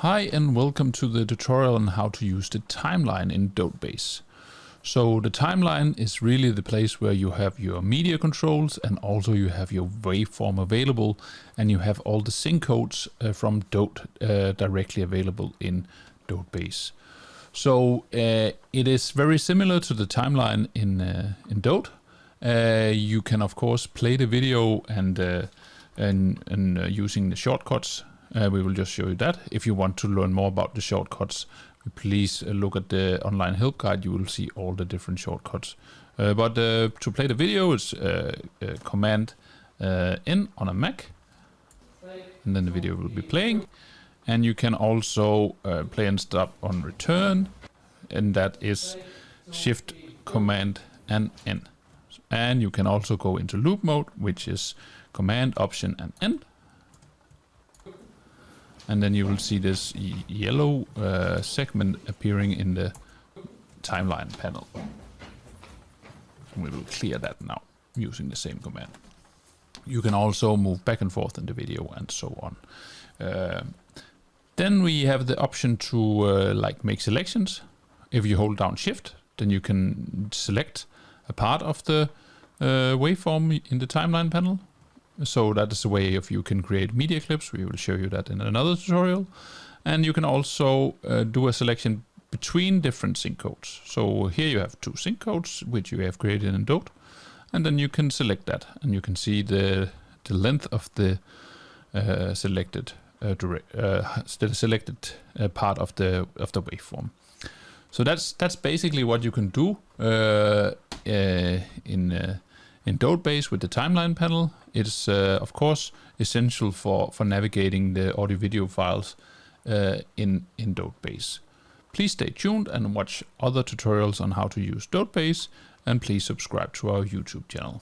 Hi and welcome to the tutorial on how to use the timeline in DOTEbase. So the timeline is really the place where you have your media controls and also you have your waveform available, and you have all the sync codes from DOTE directly available in DOTEbase. So it is very similar to the timeline in DOTE. You can of course play the video and using the shortcuts. We will just show you that. If you want to learn more about the shortcuts, please look at the online help guide. You will see all the different shortcuts. But to play the video, it's Command N on a Mac, and then the video will be playing. And you can also play and stop on return, and that is Shift Command and N. And you can also go into loop mode, which is Command Option and N. And then you will see this yellow segment appearing in the timeline panel. And we will clear that now using the same command. You can also move back and forth in the video and so on. Then we have the option to make selections. If you hold down Shift, then you can select a part of the waveform in the timeline panel. So that is a way of you can create media clips. We will show you that in another tutorial. And you can also do a selection between different sync codes. So here you have two sync codes, which you have created in DOTE. And then you can select that, and you can see the length of the selected part of the waveform. So that's basically what you can do in DOTEbase with the timeline panel. It's of course essential for navigating the audio-video files in DOTEbase. Please stay tuned and watch other tutorials on how to use DOTEbase, and please subscribe to our YouTube channel.